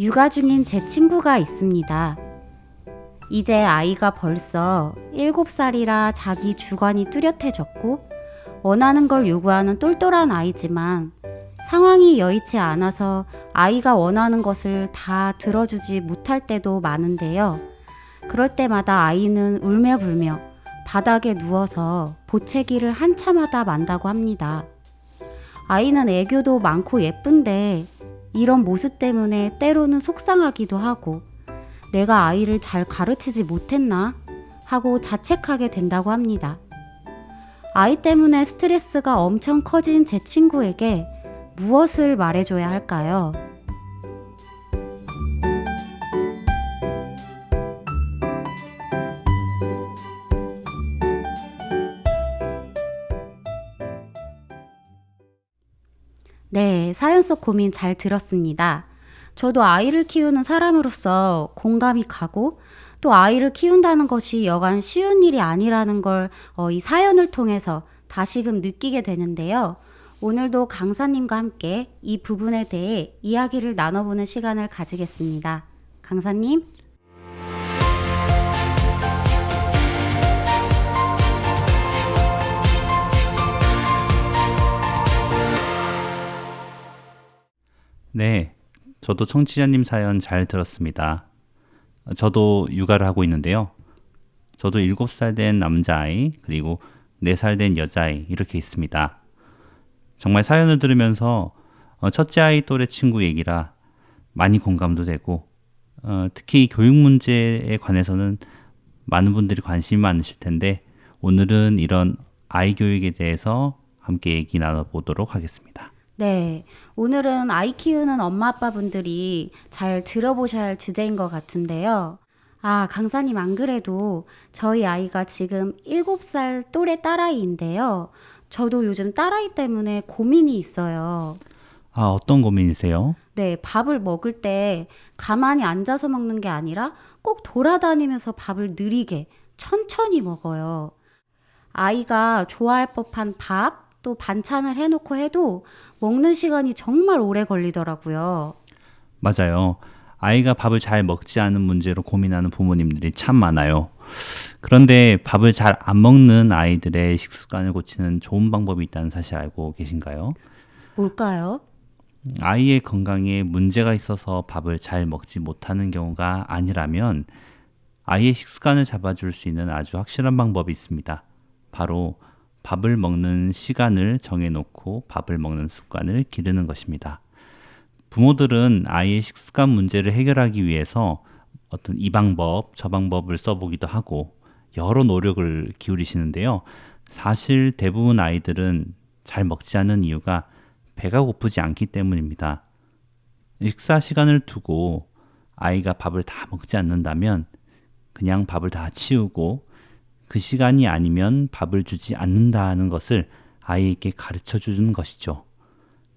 육아 중인 제 친구가 있습니다. 이제 아이가 벌써 7살이라 자기 주관이 뚜렷해졌고 원하는 걸 요구하는 똘똘한 아이지만 상황이 여의치 않아서 아이가 원하는 것을 다 들어주지 못할 때도 많은데요. 그럴 때마다 아이는 울며불며 바닥에 누워서 보채기를 한참 하다 만다고 합니다. 아이는 애교도 많고 예쁜데 이런 모습 때문에 때로는 속상하기도 하고 내가 아이를 잘 가르치지 못했나 하고 자책하게 된다고 합니다. 아이 때문에 스트레스가 엄청 커진 제 친구에게 무엇을 말해줘야 할까요? 네, 사연 속 고민 잘 들었습니다. 저도 아이를 키우는 사람으로서 공감이 가고 또 아이를 키운다는 것이 여간 쉬운 일이 아니라는 걸 이 사연을 통해서 다시금 느끼게 되는데요. 오늘도 강사님과 함께 이 부분에 대해 이야기를 나눠보는 시간을 가지겠습니다. 강사님. 네, 저도 청취자님 사연 잘 들었습니다. 저도 육아를 하고 있는데요. 저도 7살 된 남자아이, 그리고 4살 된 여자아이 이렇게 있습니다. 정말 사연을 들으면서 첫째 아이 또래 친구 얘기라 많이 공감도 되고 특히 교육 문제에 관해서는 많은 분들이 관심이 많으실 텐데 오늘은 이런 아이 교육에 대해서 함께 얘기 나눠보도록 하겠습니다. 네, 오늘은 아이 키우는 엄마 아빠분들이 잘 들어보셔야 할 주제인 것 같은데요. 아, 강사님 안 그래도 저희 아이가 지금 7살 또래 딸아이인데요. 저도 요즘 딸아이 때문에 고민이 있어요. 아, 어떤 고민이세요? 네, 밥을 먹을 때 가만히 앉아서 먹는 게 아니라 꼭 돌아다니면서 밥을 느리게 천천히 먹어요. 아이가 좋아할 법한 밥, 또 반찬을 해놓고 해도 먹는 시간이 정말 오래 걸리더라고요. 맞아요. 아이가 밥을 잘 먹지 않은 문제로 고민하는 부모님들이 참 많아요. 그런데 밥을 잘 안 먹는 아이들의 식습관을 고치는 좋은 방법이 있다는 사실 알고 계신가요? 뭘까요? 아이의 건강에 문제가 있어서 밥을 잘 먹지 못하는 경우가 아니라면 아이의 식습관을 잡아줄 수 있는 아주 확실한 방법이 있습니다. 바로 밥을 먹는 시간을 정해놓고 밥을 먹는 습관을 기르는 것입니다. 부모들은 아이의 식습관 문제를 해결하기 위해서 어떤 이 방법, 저 방법을 써보기도 하고 여러 노력을 기울이시는데요. 사실 대부분 아이들은 잘 먹지 않는 이유가 배가 고프지 않기 때문입니다. 식사 시간을 두고 아이가 밥을 다 먹지 않는다면 그냥 밥을 다 치우고 그 시간이 아니면 밥을 주지 않는다는 것을 아이에게 가르쳐 주는 것이죠.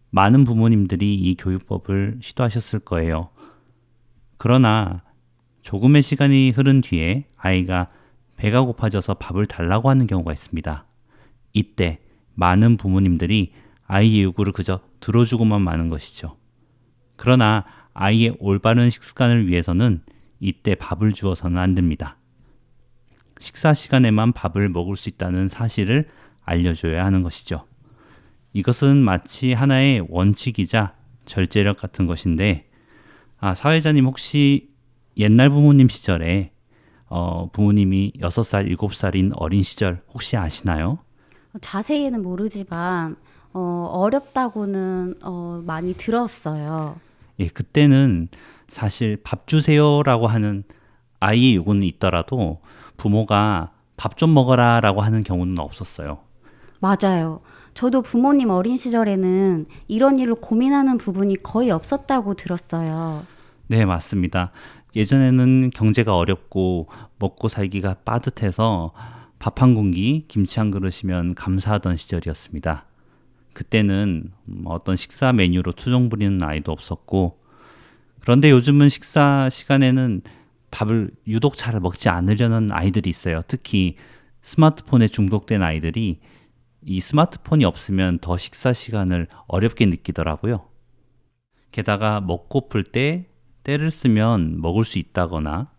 많은 부모님들이 이 교육법을 시도하셨을 거예요. 그러나 조금의 시간이 흐른 뒤에 아이가 배가 고파져서 밥을 달라고 하는 경우가 있습니다. 이때 많은 부모님들이 아이의 요구를 그저 들어주고만 마는 것이죠. 그러나 아이의 올바른 식습관을 위해서는 이때 밥을 주어서는 안 됩니다. 식사 시간에만 밥을 먹을 수 있다는 사실을 알려줘야 하는 것이죠. 이것은 마치 하나의 원칙이자 절제력 같은 것인데, 사회자님 혹시 옛날 부모님 시절에 부모님이 6살, 7살인 어린 시절 혹시 아시나요? 자세히는 모르지만 어렵다고는 많이 들었어요. 예, 그때는 사실 밥 주세요라고 하는 아이의 요구는 있더라도 부모가 밥 좀 먹어라 라고 하는 경우는 없었어요. 맞아요. 저도 부모님 어린 시절에는 이런 일로 고민하는 부분이 거의 없었다고 들었어요. 네, 맞습니다. 예전에는 경제가 어렵고 먹고 살기가 빠듯해서 밥 한 공기, 김치 한 그릇이면 감사하던 시절이었습니다. 그때는 어떤 식사 메뉴로 투정 부리는 아이도 없었고, 그런데 요즘은 식사 시간에는 밥을 유독 잘 먹지 않으려는 아이들이 있어요. 특히 스마트폰에 중독된 아이들이 이 스마트폰이 없으면 더 식사 시간을 어렵게 느끼더라고요. 게다가 먹고플 때 때를 쓰면 먹을 수 있다거나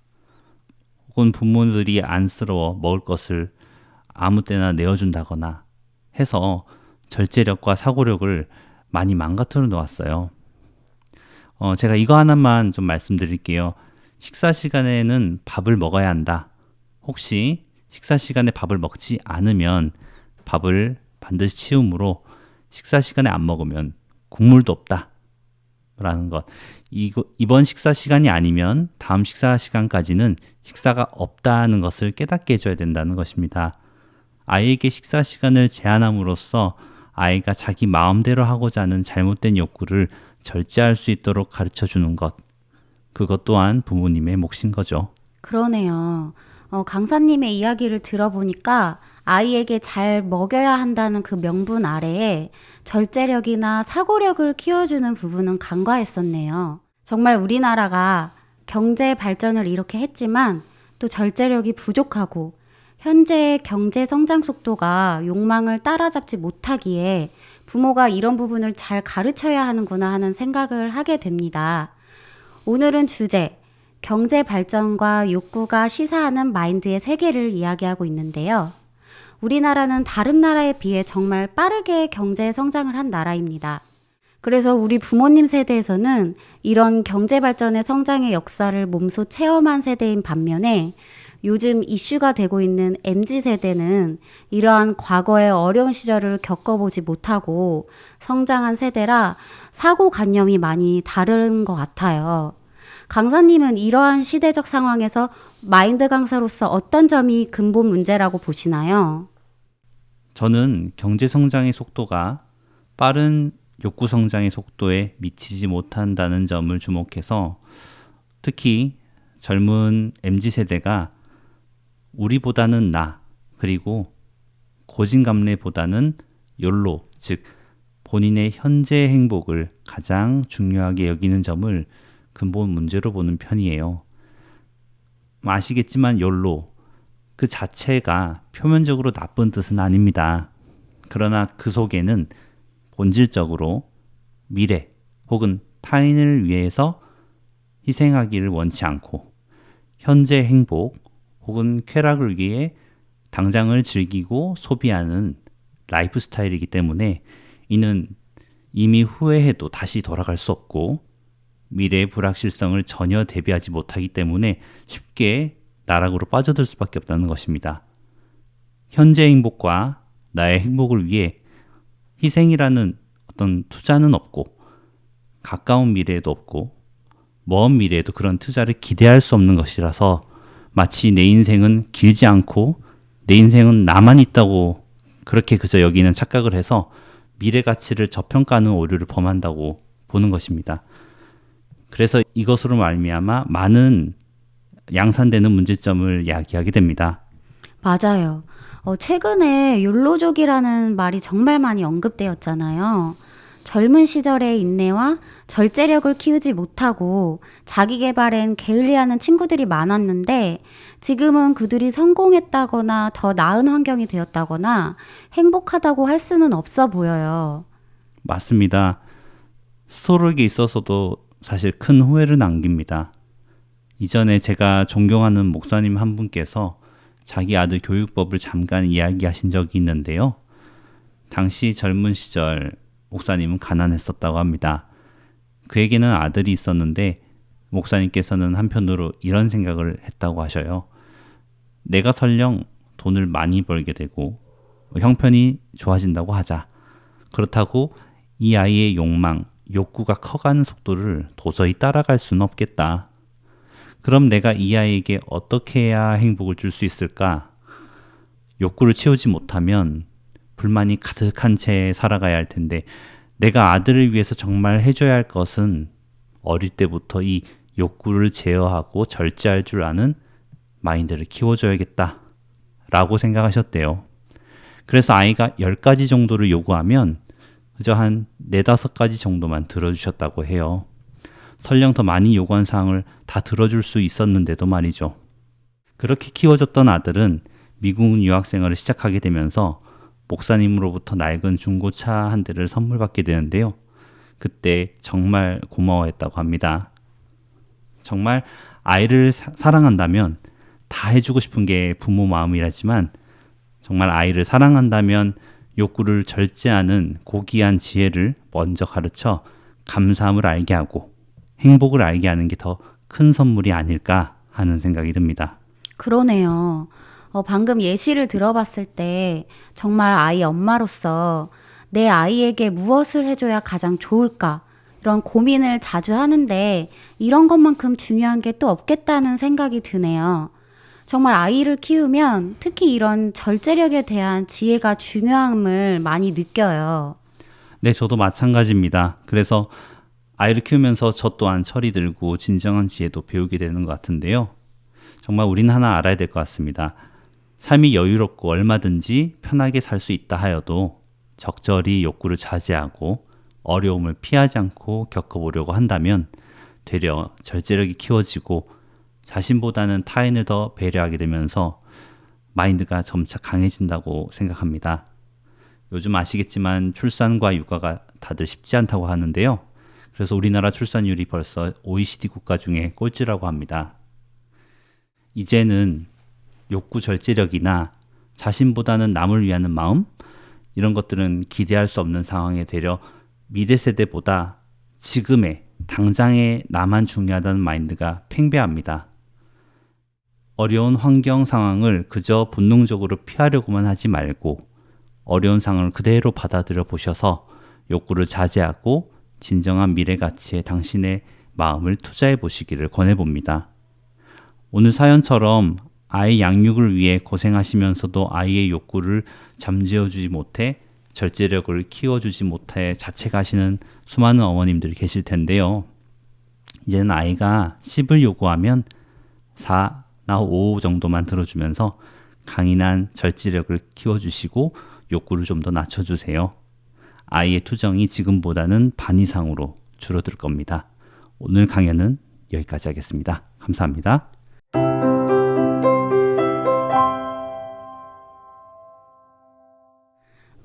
혹은 부모들이 안쓰러워 먹을 것을 아무 때나 내어준다거나 해서 절제력과 사고력을 많이 망가뜨려 놓았어요. 제가 이거 하나만 좀 말씀드릴게요. 식사 시간에는 밥을 먹어야 한다. 혹시 식사 시간에 밥을 먹지 않으면 밥을 반드시 치우므로 식사 시간에 안 먹으면 국물도 없다. 라는 것. 이번 식사 시간이 아니면 다음 식사 시간까지는 식사가 없다는 것을 깨닫게 해줘야 된다는 것입니다. 아이에게 식사 시간을 제한함으로써 아이가 자기 마음대로 하고자 하는 잘못된 욕구를 절제할 수 있도록 가르쳐 주는 것. 그것 또한 부모님의 몫인 거죠. 그러네요. 강사님의 이야기를 들어보니까 아이에게 잘 먹여야 한다는 그 명분 아래에 절제력이나 사고력을 키워주는 부분은 간과했었네요. 정말 우리나라가 경제 발전을 이렇게 했지만 또 절제력이 부족하고 현재의 경제 성장 속도가 욕망을 따라잡지 못하기에 부모가 이런 부분을 잘 가르쳐야 하는구나 하는 생각을 하게 됩니다. 오늘은 주제, 경제 발전과 욕구가 시사하는 마인드의 세계를 이야기하고 있는데요. 우리나라는 다른 나라에 비해 정말 빠르게 경제 성장을 한 나라입니다. 그래서 우리 부모님 세대에서는 이런 경제 발전의 성장의 역사를 몸소 체험한 세대인 반면에 요즘 이슈가 되고 있는 MZ세대는 이러한 과거의 어려운 시절을 겪어보지 못하고 성장한 세대라 사고관념이 많이 다른 것 같아요. 강사님은 이러한 시대적 상황에서 마인드 강사로서 어떤 점이 근본 문제라고 보시나요? 저는 경제 성장의 속도가 빠른 욕구 성장의 속도에 미치지 못한다는 점을 주목해서 특히 젊은 MZ세대가 우리보다는 나, 그리고 고진감래보다는 욜로, 즉 본인의 현재 행복을 가장 중요하게 여기는 점을 근본 문제로 보는 편이에요. 아시겠지만 욜로 그 자체가 표면적으로 나쁜 뜻은 아닙니다. 그러나 그 속에는 본질적으로 미래 혹은 타인을 위해서 희생하기를 원치 않고 현재 행복 혹은 쾌락을 위해 당장을 즐기고 소비하는 라이프 스타일이기 때문에 이는 이미 후회해도 다시 돌아갈 수 없고 미래의 불확실성을 전혀 대비하지 못하기 때문에 쉽게 나락으로 빠져들 수밖에 없다는 것입니다. 현재 행복과 나의 행복을 위해 희생이라는 어떤 투자는 없고 가까운 미래에도 없고 먼 미래에도 그런 투자를 기대할 수 없는 것이라서 마치 내 인생은 길지 않고 내 인생은 나만 있다고 그렇게 그저 여기는 착각을 해서 미래 가치를 저평가하는 오류를 범한다고 보는 것입니다. 그래서 이것으로 말미암아 많은 양산되는 문제점을 야기하게 됩니다. 맞아요. 최근에 욜로족이라는 말이 정말 많이 언급되었잖아요. 젊은 시절의 인내와 절제력을 키우지 못하고 자기 개발엔 게을리하는 친구들이 많았는데 지금은 그들이 성공했다거나 더 나은 환경이 되었다거나 행복하다고 할 수는 없어 보여요. 맞습니다. 스토로에게 있어서도 사실 큰 후회를 남깁니다. 이전에 제가 존경하는 목사님 한 분께서 자기 아들 교육법을 잠깐 이야기하신 적이 있는데요. 당시 젊은 시절 목사님은 가난했었다고 합니다. 그에게는 아들이 있었는데 목사님께서는 한편으로 이런 생각을 했다고 하셔요. 내가 설령 돈을 많이 벌게 되고 형편이 좋아진다고 하자. 그렇다고 이 아이의 욕망, 욕구가 커가는 속도를 도저히 따라갈 수는 없겠다. 그럼 내가 이 아이에게 어떻게 해야 행복을 줄 수 있을까? 욕구를 채우지 못하면 불만이 가득한 채 살아가야 할 텐데 내가 아들을 위해서 정말 해줘야 할 것은 어릴 때부터 이 욕구를 제어하고 절제할 줄 아는 마인드를 키워줘야겠다 라고 생각하셨대요. 그래서 아이가 10가지 정도를 요구하면 그저 한 4-5가지 정도만 들어주셨다고 해요. 설령 더 많이 요구한 사항을 다 들어줄 수 있었는데도 말이죠. 그렇게 키워졌던 아들은 미국 유학생활을 시작하게 되면서 목사님으로부터 낡은 중고차 한 대를 선물 받게 되는데요. 그때 정말 고마워했다고 합니다. 정말 아이를 사랑한다면 다 해주고 싶은 게 부모 마음이라지만 정말 아이를 사랑한다면 욕구를 절제하는 고귀한 지혜를 먼저 가르쳐 감사함을 알게 하고 행복을 알게 하는 게 더 큰 선물이 아닐까 하는 생각이 듭니다. 그러네요. 방금 예시를 들어봤을 때 정말 아이 엄마로서 내 아이에게 무엇을 해줘야 가장 좋을까? 이런 고민을 자주 하는데 이런 것만큼 중요한 게 또 없겠다는 생각이 드네요. 정말 아이를 키우면 특히 이런 절제력에 대한 지혜가 중요함을 많이 느껴요. 네, 저도 마찬가지입니다. 그래서 아이를 키우면서 저 또한 철이 들고 진정한 지혜도 배우게 되는 것 같은데요. 정말 우리는 하나 알아야 될 것 같습니다. 삶이 여유롭고 얼마든지 편하게 살 수 있다 하여도 적절히 욕구를 자제하고 어려움을 피하지 않고 겪어보려고 한다면 되려 절제력이 키워지고 자신보다는 타인을 더 배려하게 되면서 마인드가 점차 강해진다고 생각합니다. 요즘 아시겠지만 출산과 육아가 다들 쉽지 않다고 하는데요. 그래서 우리나라 출산율이 벌써 OECD 국가 중에 꼴찌라고 합니다. 이제는 욕구 절제력이나 자신보다는 남을 위하는 마음 이런 것들은 기대할 수 없는 상황에 되려 미래 세대보다 지금의 당장의 나만 중요하다는 마인드가 팽배합니다. 어려운 환경 상황을 그저 본능적으로 피하려고만 하지 말고 어려운 상황을 그대로 받아들여 보셔서 욕구를 자제하고 진정한 미래 가치에 당신의 마음을 투자해 보시기를 권해봅니다. 오늘 사연처럼 아이 양육을 위해 고생하시면서도 아이의 욕구를 잠재워주지 못해 절제력을 키워주지 못해 자책하시는 수많은 어머님들이 계실 텐데요. 이제는 아이가 10을 요구하면 4나 5 정도만 들어주면서 강인한 절제력을 키워주시고 욕구를 좀 더 낮춰주세요. 아이의 투정이 지금보다는 반 이상으로 줄어들 겁니다. 오늘 강연은 여기까지 하겠습니다. 감사합니다.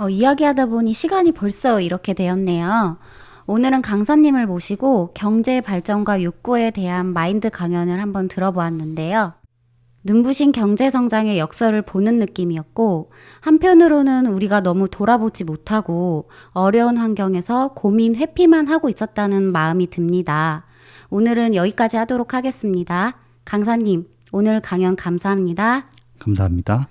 이야기하다 보니 시간이 벌써 이렇게 되었네요. 오늘은 강사님을 모시고 경제 발전과 욕구에 대한 마인드 강연을 한번 들어보았는데요. 눈부신 경제 성장의 역설을 보는 느낌이었고, 한편으로는 우리가 너무 돌아보지 못하고 어려운 환경에서 고민 회피만 하고 있었다는 마음이 듭니다. 오늘은 여기까지 하도록 하겠습니다. 강사님, 오늘 강연 감사합니다. 감사합니다.